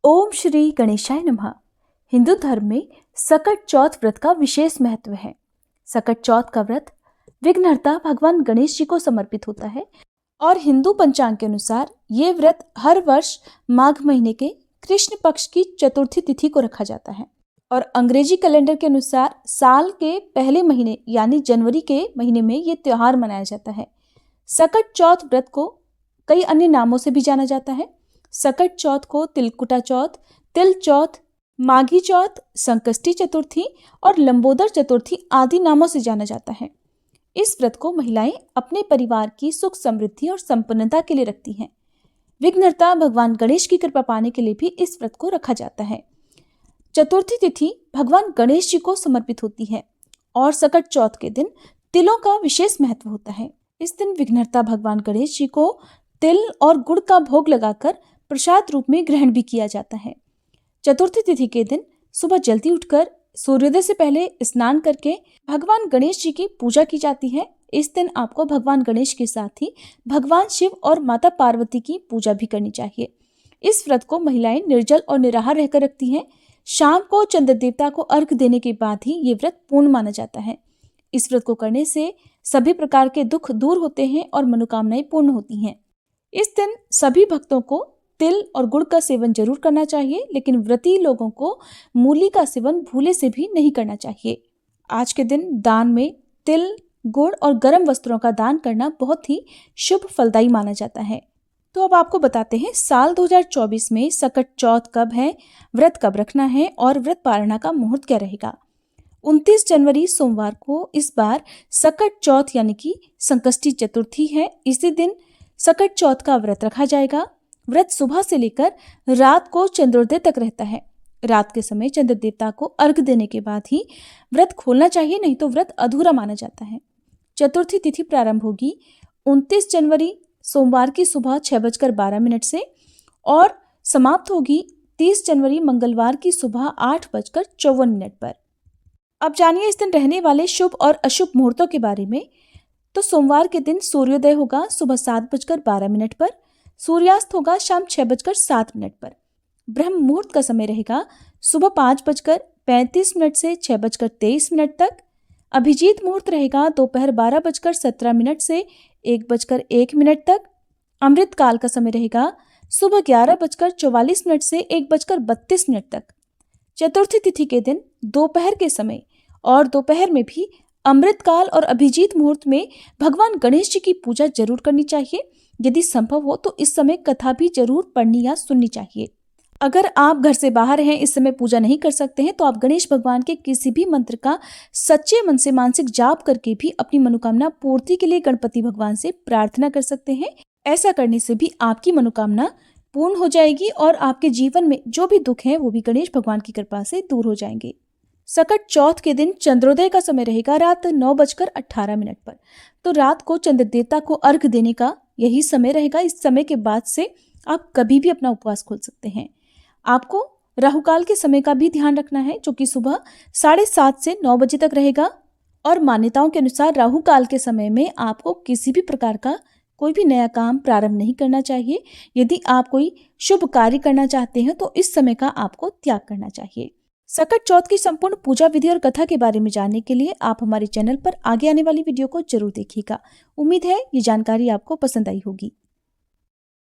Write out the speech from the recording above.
ओम श्री गणेशाय नमः। हिंदू धर्म में सकट चौथ व्रत का विशेष महत्व है। सकट चौथ का व्रत विघ्नहर्ता भगवान गणेश जी को समर्पित होता है और हिंदू पंचांग के अनुसार ये व्रत हर वर्ष माघ महीने के कृष्ण पक्ष की चतुर्थी तिथि को रखा जाता है और अंग्रेजी कैलेंडर के अनुसार साल के पहले महीने यानी जनवरी के महीने में ये त्योहार मनाया जाता है। सकट चौथ व्रत को कई अन्य नामों से भी जाना जाता है। सकट चौथ को तिलकुटा चौथ, तिल चौथ, माघी चौथ, संकष्टी चतुर्थी और लंबोदर चतुर्थी आदि नामों से जाना जाता है। इस व्रत को महिलाएं अपने परिवार की सुख समृद्धि और संपन्नता के लिए रखती हैं। विघ्नहर्ता भगवान गणेश की कृपा पाने के लिए भी इस व्रत को रखा जाता है। चतुर्थी तिथि भगवान गणेश जी को समर्पित होती है और सकट चौथ के दिन तिलों का विशेष महत्व होता है। इस दिन विघ्नहर्ता भगवान गणेश जी को तिल और गुड़ का भोग लगाकर प्रसाद रूप में ग्रहण भी किया जाता है। चतुर्थी तिथि के दिन सुबह जल्दी उठकर सूर्योदय से पहले स्नान करके भगवान गणेश जी की पूजा की जाती है। इस दिन आपको भगवान गणेश के साथ ही भगवान शिव और माता पार्वती की पूजा भी करनी चाहिए। इस व्रत को महिलाएं निर्जल और निराहार रहकर रखती हैं। शाम को चंद्र देवता को अर्घ्य देने के बाद ही ये व्रत पूर्ण माना जाता है। इस व्रत को करने से सभी प्रकार के दुख दूर होते हैं और मनोकामनाएं पूर्ण होती हैं। इस दिन सभी भक्तों को तिल और गुड़ का सेवन जरूर करना चाहिए, लेकिन व्रती लोगों को मूली का सेवन भूले से भी नहीं करना चाहिए। आज के दिन दान में तिल, गुड़ और गर्म वस्त्रों का दान करना बहुत ही शुभ फलदायी माना जाता है। तो अब आपको बताते हैं साल 2024 में सकट चौथ कब है, व्रत कब रखना है और व्रत पारणा का मुहूर्त क्या रहेगा। 29 जनवरी सोमवार को इस बार सकट चौथ यानी कि संकष्टी चतुर्थी है। इसी दिन सकट चौथ का व्रत रखा जाएगा। व्रत सुबह से लेकर रात को चंद्रोदय तक रहता है। रात के समय चंद्र देवता को अर्घ्य देने के बाद ही व्रत खोलना चाहिए, नहीं तो व्रत अधूरा माना जाता है। चतुर्थी तिथि प्रारंभ होगी 29 जनवरी सोमवार की सुबह 6:12 से और समाप्त होगी 30 जनवरी मंगलवार की सुबह 8:54 पर। अब जानिए इस दिन रहने वाले शुभ और अशुभ मुहूर्तों के बारे में। तो सोमवार के दिन सूर्योदय होगा सुबह 7:12 पर, सूर्यास्त होगा शाम 6:07 पर। ब्रह्म मुहूर्त का समय रहेगा सुबह 5:35 से 6:23 तक। अभिजीत मुहूर्त रहेगा दोपहर 12:17 से 1:01 तक। अमृत काल का समय रहेगा सुबह 11:44 से 1:32 तक। चतुर्थी तिथि के दिन दोपहर के समय और दोपहर में भी अमृत काल और अभिजीत मुहूर्त में भगवान गणेश जी की पूजा जरूर करनी चाहिए। यदि संभव हो तो इस समय कथा भी जरूर पढ़नी या सुननी चाहिए। अगर आप घर से बाहर हैं, इस समय पूजा नहीं कर सकते हैं, तो आप गणेश भगवान के किसी भी मंत्र का सच्चे मन से मानसिक जाप करके भी अपनी मनोकामना पूर्ति के लिए गणपति भगवान से प्रार्थना कर सकते हैं। ऐसा करने से भी आपकी मनोकामना पूर्ण हो जाएगी और आपके जीवन में जो भी दुख है वो भी गणेश भगवान की कृपा से दूर हो जाएंगे। सकट चौथ के दिन चंद्रोदय का समय रहेगा रात 9:18 पर। तो रात को चंद्र देवता को अर्घ्य देने का यही समय रहेगा। इस समय के बाद से आप कभी भी अपना उपवास खोल सकते हैं। आपको राहुकाल के समय का भी ध्यान रखना है, जो कि सुबह 7:30 से 9 बजे तक रहेगा। और मान्यताओं के अनुसार राहुकाल के समय में आपको किसी भी प्रकार का कोई भी नया काम प्रारंभ नहीं करना चाहिए। यदि आप कोई शुभ कार्य करना चाहते हैं तो इस समय का आपको त्याग करना चाहिए। सकट चौथ की संपूर्ण पूजा विधि और कथा के बारे में जानने के लिए आप हमारे चैनल पर आगे आने वाली वीडियो को जरूर देखिएगा। उम्मीद है ये जानकारी आपको पसंद आई होगी।